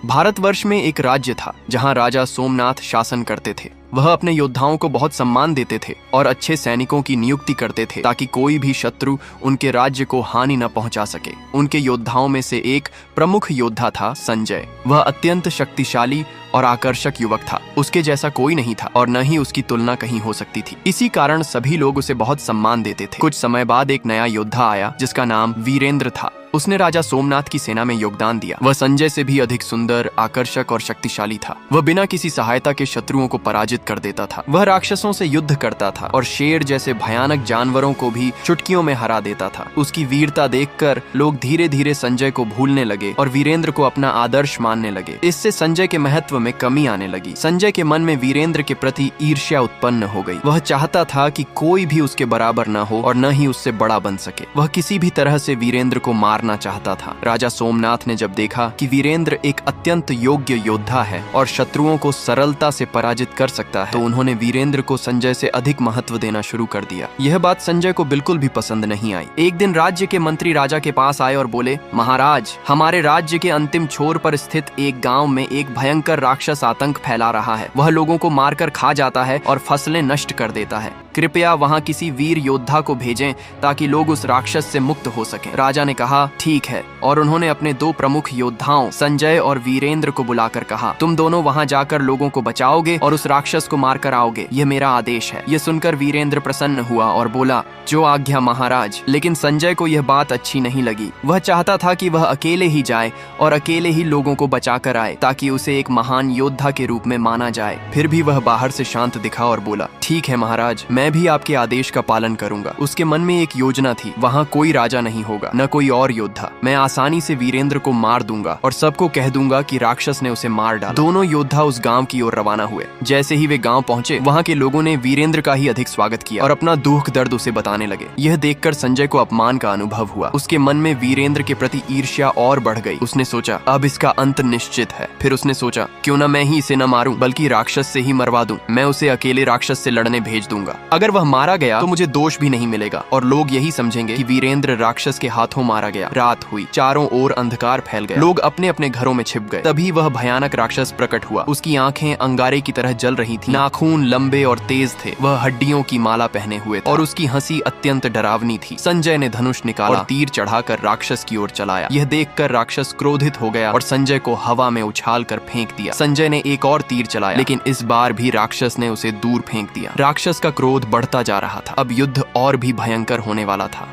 भारतवर्ष में एक राज्य था जहां राजा सोमनाथ शासन करते थे। वह अपने योद्धाओं को बहुत सम्मान देते थे और अच्छे सैनिकों की नियुक्ति करते थे ताकि कोई भी शत्रु उनके राज्य को हानि न पहुंचा सके। उनके योद्धाओं में से एक प्रमुख योद्धा था संजय। वह अत्यंत शक्तिशाली और आकर्षक युवक था। उसके जैसा कोई नहीं था और न ही उसकी तुलना कहीं हो सकती थी। इसी कारण सभी लोग उसे बहुत सम्मान देते थे। कुछ समय बाद एक नया योद्धा आया जिसका नाम वीरेंद्र था। उसने राजा सोमनाथ की सेना में योगदान दिया। वह संजय से भी अधिक सुंदर, आकर्षक और शक्तिशाली था। वह बिना किसी सहायता के शत्रुओं को पराजित कर देता था। वह राक्षसों से युद्ध करता था और शेर जैसे भयानक जानवरों को भी चुटकियों में हरा देता था। उसकी वीरता देखकर लोग धीरे धीरे संजय को भूलने लगे और वीरेंद्र को अपना आदर्श मानने लगे। इससे संजय के महत्व में कमी आने लगी। संजय के मन में वीरेंद्र के प्रति ईर्ष्या उत्पन्न हो गई। वह चाहता था कि कोई भी उसके बराबर न हो और न ही उससे बड़ा बन सके। वह किसी भी तरह से वीरेंद्र को मारना चाहता था। राजा सोमनाथ ने जब देखा कि वीरेंद्र एक अत्यंत योग्य योद्धा है और शत्रुओं को सरलता से पराजित कर सकता है, तो उन्होंने वीरेंद्र को संजय से अधिक महत्व देना शुरू कर दिया। यह बात संजय को बिल्कुल भी पसंद नहीं आई। एक दिन राज्य के मंत्री राजा के पास आए और बोले, महाराज, हमारे राज्य के अंतिम छोर पर स्थित एक गांव में एक भयंकर राक्षस आतंक फैला रहा है। वह लोगों को मारकर खा जाता है और फसलें नष्ट कर देता है। कृपया वहां किसी वीर योद्धा को भेजें ताकि लोग उस राक्षस से मुक्त हो सकें। राजा ने कहा, ठीक है, और उन्होंने अपने दो प्रमुख योद्धाओं संजय और वीरेंद्र को बुलाकर कहा, तुम दोनों वहां जाकर लोगों को बचाओगे और उस राक्षस को मारकर आओगे। यह मेरा आदेश है। यह सुनकर वीरेंद्र प्रसन्न हुआ और बोला, जो आज्ञा महाराज। लेकिन संजय को यह बात अच्छी नहीं लगी। वह चाहता था कि वह अकेले ही जाए और अकेले ही लोगों को बचाकर आए ताकि उसे एक महान योद्धा के रूप में माना जाए। फिर भी वह बाहर से शांत दिखा और बोला, ठीक है महाराज, मैं भी आपके आदेश का पालन करूंगा। उसके मन में एक योजना थी। वहाँ कोई राजा नहीं होगा, न कोई और योद्धा। मैं आसानी से वीरेंद्र को मार दूंगा और सबको कह दूंगा कि राक्षस ने उसे मार डाला। दोनों योद्धा उस गांव की ओर रवाना हुए। जैसे ही वे गांव पहुंचे, वहाँ के लोगों ने वीरेंद्र का ही अधिक स्वागत किया और अपना दुख दर्द उसे बताने लगे। यह देखकर संजय को अपमान का अनुभव हुआ। उसके मन में वीरेंद्र के प्रति ईर्ष्या और बढ़ गई। उसने सोचा, अब इसका अंत निश्चित है। फिर उसने सोचा, क्यों न मैं ही इसे न मारूं बल्कि राक्षस से ही मरवा दूं। मैं उसे अकेले राक्षस से लड़ने भेज दूंगा। अगर वह मारा गया तो मुझे दोष भी नहीं मिलेगा और लोग यही समझेंगे कि वीरेंद्र राक्षस के हाथों मारा गया। रात हुई, चारों ओर अंधकार फैल गया। लोग अपने अपने घरों में छिप गए। तभी वह भयानक राक्षस प्रकट हुआ। उसकी आंखें अंगारे की तरह जल रही थी। नाखून लंबे और तेज थे। वह हड्डियों की माला पहने हुए था और उसकी हंसी अत्यंत डरावनी थी। संजय ने धनुष निकाला और तीर चढ़ाकर राक्षस की ओर चलाया। यह देखकर राक्षस क्रोधित हो गया और संजय को हवा में उछाल कर फेंक दिया। संजय ने एक और तीर चलाया, लेकिन इस बार भी राक्षस ने उसे दूर फेंक दिया। राक्षस का क्रोध बढ़ता जा रहा था। अब युद्ध और भी भयंकर होने वाला था।